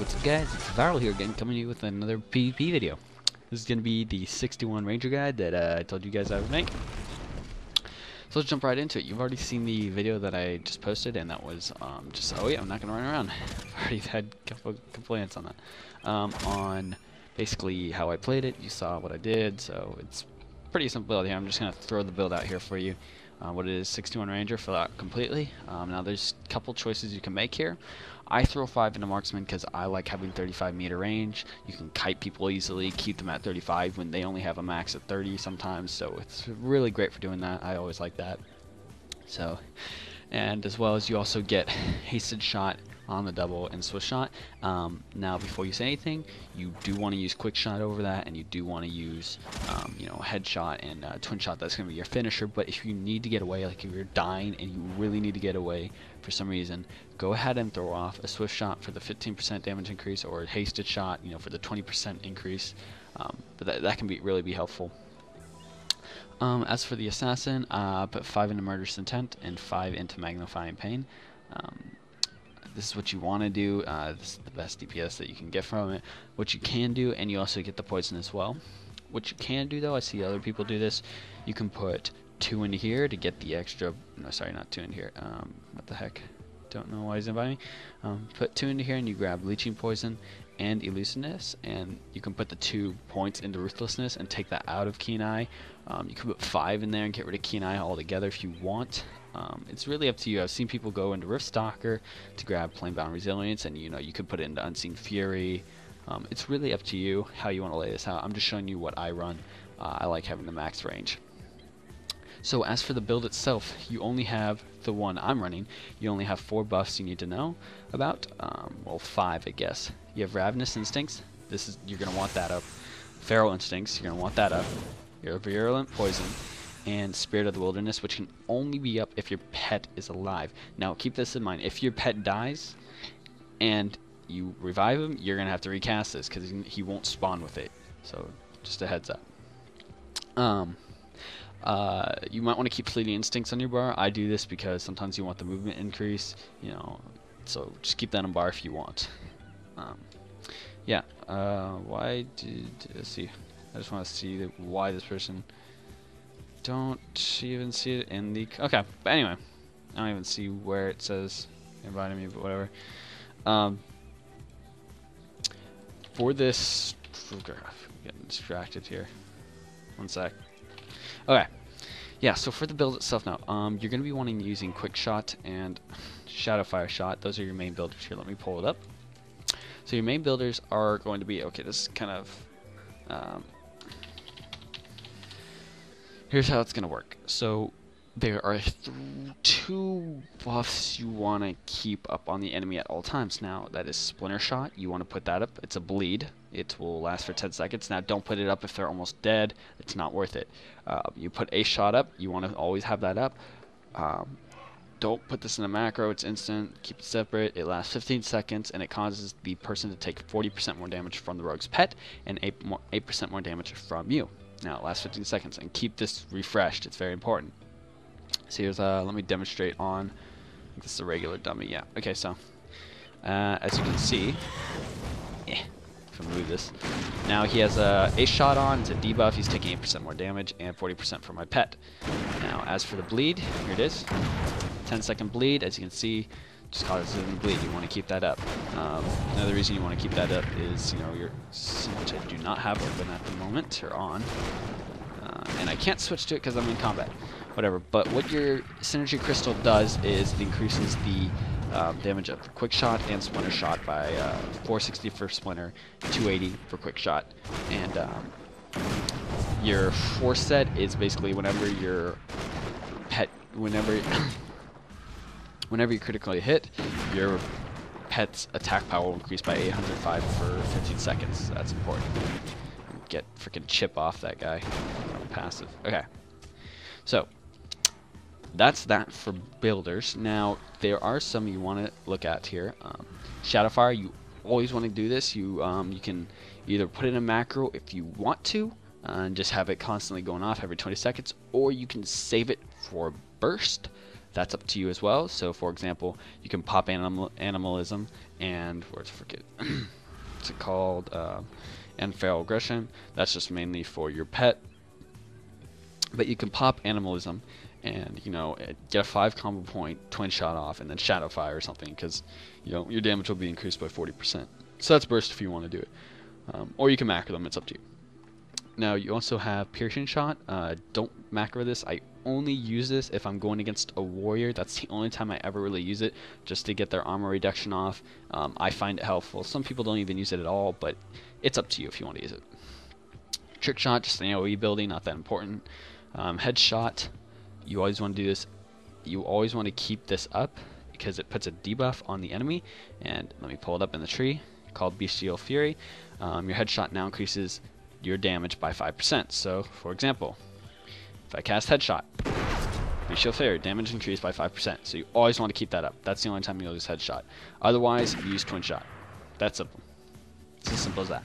What's up guys, it's Viral here again, coming to you with another PvP video. This is going to be the 61 Ranger guide that I told you guys I would make. So let's jump right into it. You've already seen the video that I just posted, and that was just, oh yeah, I'm not going to run around. I've already had a couple complaints on that. On basically how I played it, you saw what I did, so it's pretty simple build here. I'm just going to throw the build out here for you. What it is, 61 Ranger, fill out completely. Now there's a couple choices you can make here. I throw 5 into marksman because I like having 35-meter range. You can kite people easily, keep them at 35 when they only have a max at 30 sometimes, so it's really great for doing that. I always like that. So, and as well as you also get hasted shot on the double and swift shot. Now before you say anything, you do want to use quick shot over that, and you do want to use you know, headshot and twin shot. That's going to be your finisher. But if you need to get away, like if you're dying and you really need to get away for some reason, go ahead and throw off a swift shot for the 15% damage increase, or a hasted shot, you know, for the 20% increase. But that can really be helpful. As for the assassin, put 5 into murderous intent and 5 into magnifying pain. This is what you want to do. This is the best DPS that you can get from it. What you can do, and you also get the poison as well. What you can do though, I see other people do this, you can put 2 into here to get the extra, no sorry, not 2 into here, what the heck, don't know why he's inviting me. Put 2 into here and you grab leeching poison and elusiveness, and you can put the 2 points into ruthlessness and take that out of keen eye. You can put 5 in there and get rid of keen eye altogether if you want. It's really up to you. I've seen people go into Rift Stalker to grab Planebound Resilience, and you know, you could put it into Unseen Fury. It's really up to you how you want to lay this out. I'm just showing you what I run. I like having the max range. So as for the build itself, you only have the one I'm running. You only have 4 buffs you need to know about. Well, 5 I guess. You have Ravenous Instincts. You're gonna want that up. Feral Instincts. You're gonna want that up. Your Virulent Poison and Spirit of the Wilderness, which can only be up if your pet is alive. Now keep this in mind. If your pet dies and you revive him, you're gonna have to recast this because he won't spawn with it. So just a heads up. You might want to keep Fleeting Instincts on your bar. I do this because sometimes you want the movement increase, you know, so just keep that on bar if you want. Yeah, let's see, I just want to see why this person, don't even see it in the, okay, but anyway, I don't even see where it says invited me, but whatever. For this, I'm getting distracted here, one sec. Okay, yeah, so for the build itself now, you're going to be wanting using Quick Shot and Shadowfire Shot. Those are your main builders here. Let me pull it up. So your main builders are going to be, okay, this is kind of, here's how it's going to work. So there are 2 buffs you want to keep up on the enemy at all times. Now, that is Splinter Shot. You want to put that up. It's a bleed. It will last for 10 seconds. Now, don't put it up if they're almost dead. It's not worth it. You put Ace Shot up. You want to always have that up. Don't put this in a macro. It's instant. Keep it separate. It lasts 15 seconds, and it causes the person to take 40% more damage from the rogue's pet and 8% more damage from you. Now, it lasts 15 seconds, and keep this refreshed. It's very important. So here's, let me demonstrate on, I think this is a regular dummy, yeah. Okay, so, as you can see, if I move this, now he has a Ace Shot on, it's a debuff, he's taking 8% more damage and 40% from my pet. Now, as for the bleed, here it is, 10-second bleed, as you can see, just causes him to bleed. You want to keep that up. Another reason you want to keep that up is, you know, which I do not have open at the moment, or on, and I can't switch to it because I'm in combat. Whatever, but what your Synergy Crystal does is it increases the damage of Quick Shot and Splinter Shot by 460 for Splinter, 280 for Quick Shot, and your force set is basically whenever your pet, whenever you critically hit, your pet's attack power will increase by 805 for 15 seconds. That's important. Get freaking chip off that guy. Passive. Okay. So that's that for builders. Now there are some you want to look at here. Shadowfire, you always want to do this. You can either put it in a macro if you want to, and just have it constantly going off every 20 seconds, or you can save it for burst. that's up to you as well. So for example, you can pop animalism and what's it called, and feral aggression. That's just mainly for your pet. But you can pop animalism and, you know, get a 5 combo point, twin shot off, and then shadow fire or something, because, you know, your damage will be increased by 40%. So that's burst if you want to do it, or you can macro them. It's up to you. Now you also have piercing shot. Don't macro this. I only use this if I'm going against a warrior. That's the only time I ever really use it, just to get their armor reduction off. I find it helpful. Some people don't even use it at all, but it's up to you if you want to use it. Trick shot, just an AoE ability, not that important. Headshot, you always want to do this. You always want to keep this up because it puts a debuff on the enemy. And let me pull it up in the tree, called Bestial Fury. Your headshot now increases your damage by 5%. So, for example, if I cast headshot, Bestial Fury, damage increased by 5%. So you always want to keep that up. That's the only time you'll use headshot. Otherwise, you use twin shot. That's simple. It's as simple as that.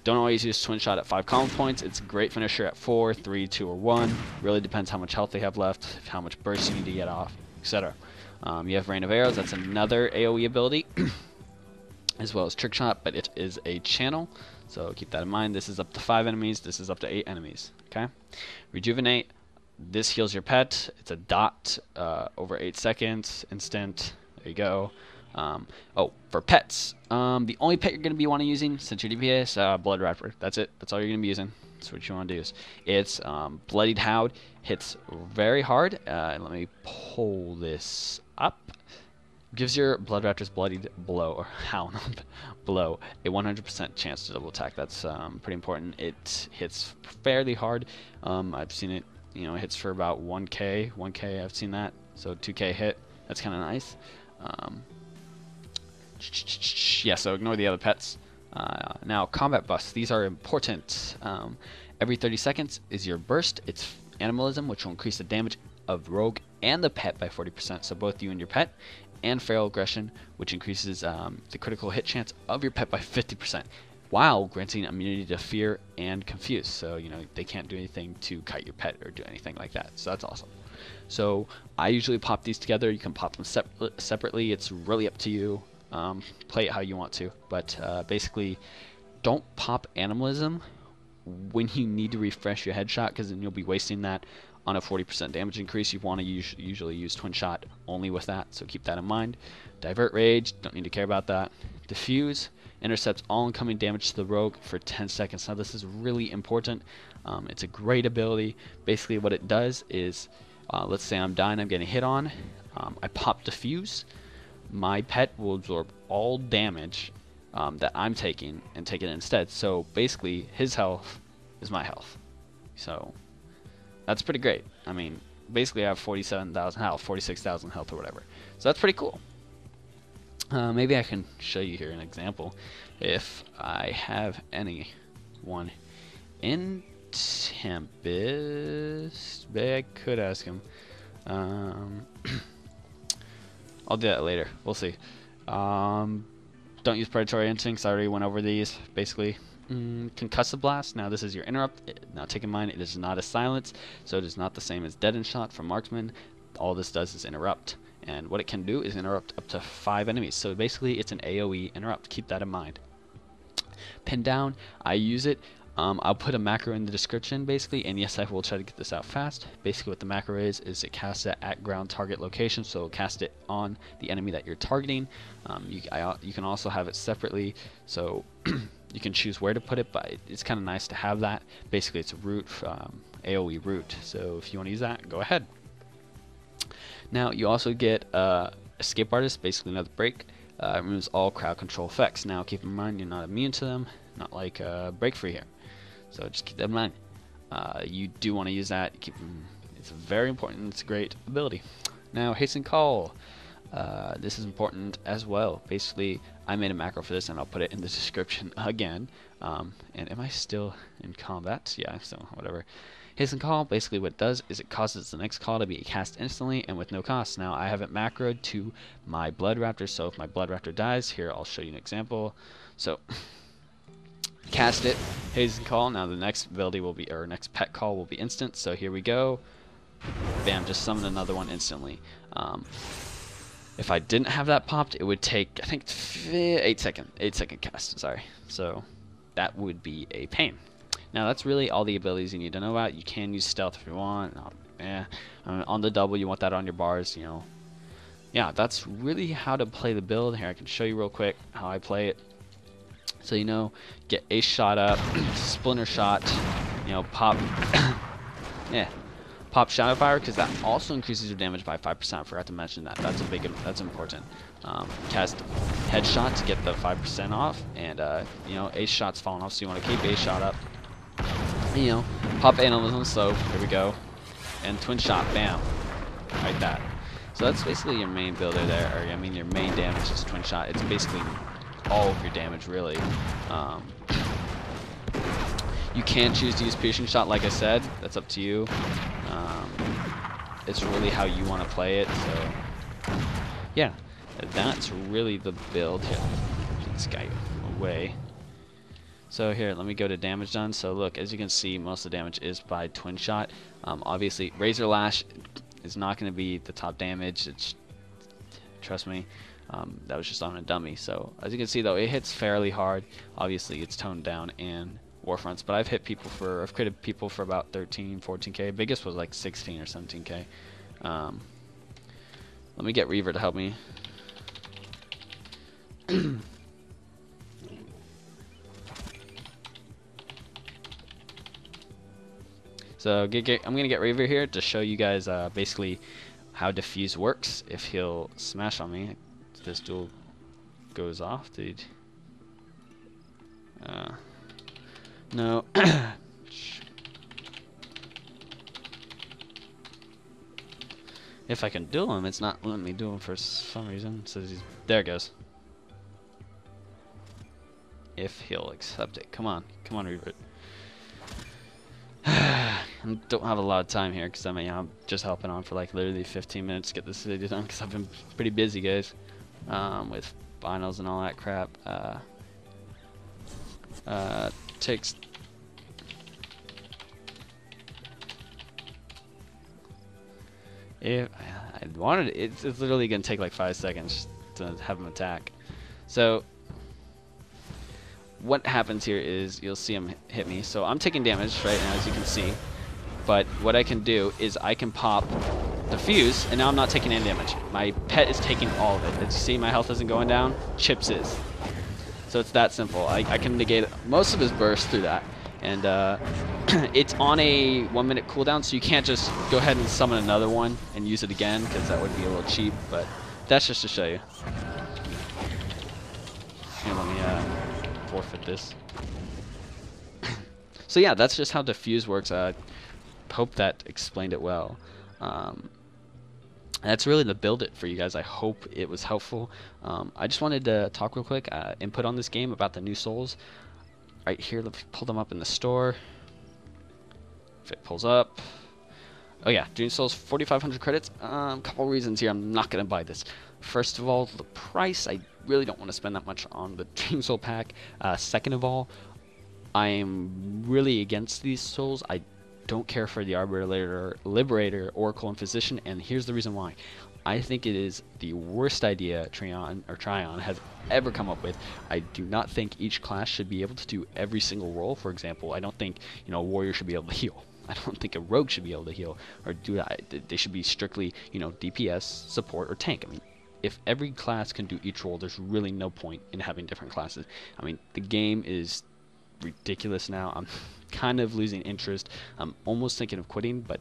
Don't always use twin shot at 5 combo points. It's a great finisher at 4, 3, 2, or 1. Really depends how much health they have left, how much burst you need to get off, etc. You have Rain of Arrows. That's another AoE ability, as well as trick shot, but it is a channel, so keep that in mind. This is up to 5 enemies. This is up to 8 enemies. Okay. Rejuvenate. This heals your pet. It's a dot over 8 seconds, instant. There you go. Oh, for pets, the only pet you're going to be wanting using since your DPS, Blood Raptor. That's it. That's all you're going to be using. That's what you want to use. It's Bloodied Hound. Hits very hard. Let me pull this up. Gives your Blood Raptor's Bloodied Blow, or Hound Blow, a 100% chance to double attack. That's pretty important. It hits fairly hard. I've seen it, you know, it hits for about 1k. 1k, I've seen that. So 2k hit. That's kind of nice. Yeah, so ignore the other pets. Now, combat buffs. These are important. Every 30 seconds is your burst. It's animalism, which will increase the damage of rogue and the pet by 40%. So both you and your pet. And feral aggression, which increases the critical hit chance of your pet by 50%, while granting immunity to fear and confuse. So, you know, they can't do anything to kite your pet or do anything like that. So that's awesome. So I usually pop these together. You can pop them separately. It's really up to you. Play it how you want to, but basically don't pop animalism when you need to refresh your headshot, because then you'll be wasting that on a 40% damage increase. You want to usually use twin shot only with that, so keep that in mind. Divert Rage, don't need to care about that. Diffuse intercepts all incoming damage to the rogue for 10 seconds. Now this is really important. It's a great ability. Basically what it does is, let's say I'm dying, I'm getting hit on, I pop Diffuse. My pet will absorb all damage that I'm taking and take it instead. So basically, his health is my health. So that's pretty great. I mean, basically I have 47,000 health, 46,000 health or whatever. So that's pretty cool. Maybe I can show you here an example. If I have anyone in Tempest, I could ask him. I'll do that later. We'll see. Don't use Predatory Instincts. I already went over these. Basically, Concussive Blast. Now this is your interrupt. Now take in mind it is not a silence, so it is not the same as Deaden Shot from Marksman. All this does is interrupt, and what it can do is interrupt up to 5 enemies. So basically, it's an AoE interrupt. Keep that in mind. Pin Down. I use it. I'll put a macro in the description, basically, and yes, I will try to get this out fast. Basically what the macro is it casts it at ground target location, so cast it on the enemy that you're targeting. You can also have it separately, so you can choose where to put it, but it's kind of nice to have that. Basically it's a root, AoE root, so if you want to use that, go ahead. Now you also get Escape Artist, basically another break. It removes all crowd control effects. Now keep in mind you're not immune to them, not like Break Free here. So just keep that in mind. You do want to use that. It's very important. It's a great ability. Now, Hasten Call. This is important as well. Basically, I made a macro for this, and I'll put it in the description again. And am I still in combat? Yeah, so whatever. Hasten Call, basically what it does is it causes the next call to be cast instantly and with no cost. Now, I have it macroed to my Blood Raptor, so if my Blood Raptor dies, here I'll show you an example. So cast it, Hasten Call. Now the next ability will be, or next pet call will be instant. So here we go. bam, just summon another one instantly. If I didn't have that popped, it would take, I think, 8 second cast, sorry. So that would be a pain. Now that's really all the abilities you need to know about. You can use stealth if you want. On the double, you want that on your bars, you know. Yeah, that's really how to play the build. Here, I can show you real quick how I play it. So, you know, get ace shot up, splinter shot, you know, pop, yeah, pop shadow fire, because that also increases your damage by 5%. I forgot to mention that. That's important. Cast headshot to get the 5% off, and you know, ace shot's falling off, so you want to keep ace shot up. You know, pop animalism slow. Here we go, and twin shot, bam, like that. So that's basically your main builder there, or I mean your main damage is twin shot. It's basically all of your damage, really. You can choose to use piercing shot, like I said. That's up to you. It's really how you want to play it. So yeah, that's really the build. Here, get this guy away. So here, let me go to damage done. So look, as you can see, most of the damage is by twin shot. Obviously, razor lash is not going to be the top damage. It's, trust me, that was just on a dummy. So as you can see, though, it hits fairly hard. Obviously, it's toned down in Warfronts, but I've critted people for about 13, 14k. Biggest was like 16 or 17k. Let me get Reaver to help me. So I'm gonna get Reaver here to show you guys basically how diffuse works. If he'll smash on me, this duel goes off, dude. No. If I can duel him, it's not letting me duel him for some reason. So there it goes. If he'll accept it, come on, Reaver. I don't have a lot of time here because I'm just helping on for like literally 15 minutes to get this video done because I've been pretty busy, guys, with finals and all that crap. Takes if I wanted it's literally gonna take like 5 seconds to have him attack. So what happens here is you'll see him hit me. So I'm taking damage right now, as you can see. But what I can do is I can pop the fuse, and now I'm not taking any damage. My pet is taking all of it. As you see, my health isn't going down. Chips is. So it's that simple. I can negate most of his burst through that. And it's on a 1 minute cooldown, so you can't just go ahead and summon another one and use it again, because that would be a little cheap. But that's just to show you. Here, let me forfeit this. So yeah, that's just how diffuse works. Hope that explained it well. That's really the build it for you guys. I hope it was helpful. I just wanted to talk real quick, input on this game about the new souls. Right here, let me pull them up in the store. If it pulls up. Oh yeah, Dream Souls, 4,500 credits. Couple reasons here I'm not gonna buy this. First of all, the price. I really don't want to spend that much on the Dream Soul pack. Second of all, I am really against these souls. I don't care for the Arbiter, Liberator, Oracle, and Physician, and here's the reason why. I think it is the worst idea Tryon has ever come up with. I do not think each class should be able to do every single role. For example, I don't think a warrior should be able to heal. I don't think a rogue should be able to heal or do that. They should be strictly, DPS, support, or tank. I mean, if every class can do each role, there's really no point in having different classes. I mean, the game is ridiculous now. I'm kind of losing interest. I'm almost thinking of quitting, but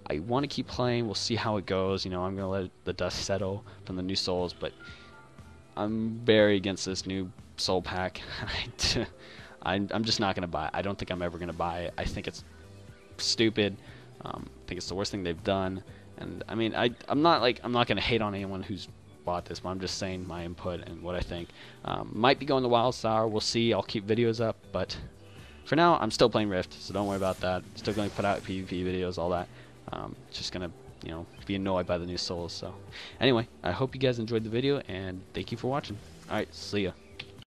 I want to keep playing. We'll see how it goes. I'm going to let the dust settle from the new souls, but I'm very against this new soul pack. I'm just not going to buy it. I don't think I'm ever going to buy it. I think it's stupid. I think it's the worst thing they've done. And I mean, I'm not going to hate on anyone who's bought this, but I'm just saying my input and what I think. Might be going to Wildstar. We'll see. I'll keep videos up, but for now, I'm still playing Rift, so don't worry about that. Still going to put out PvP videos, all that. Just going to, be annoyed by the new souls. So anyway, I hope you guys enjoyed the video, and thank you for watching. All right, see ya.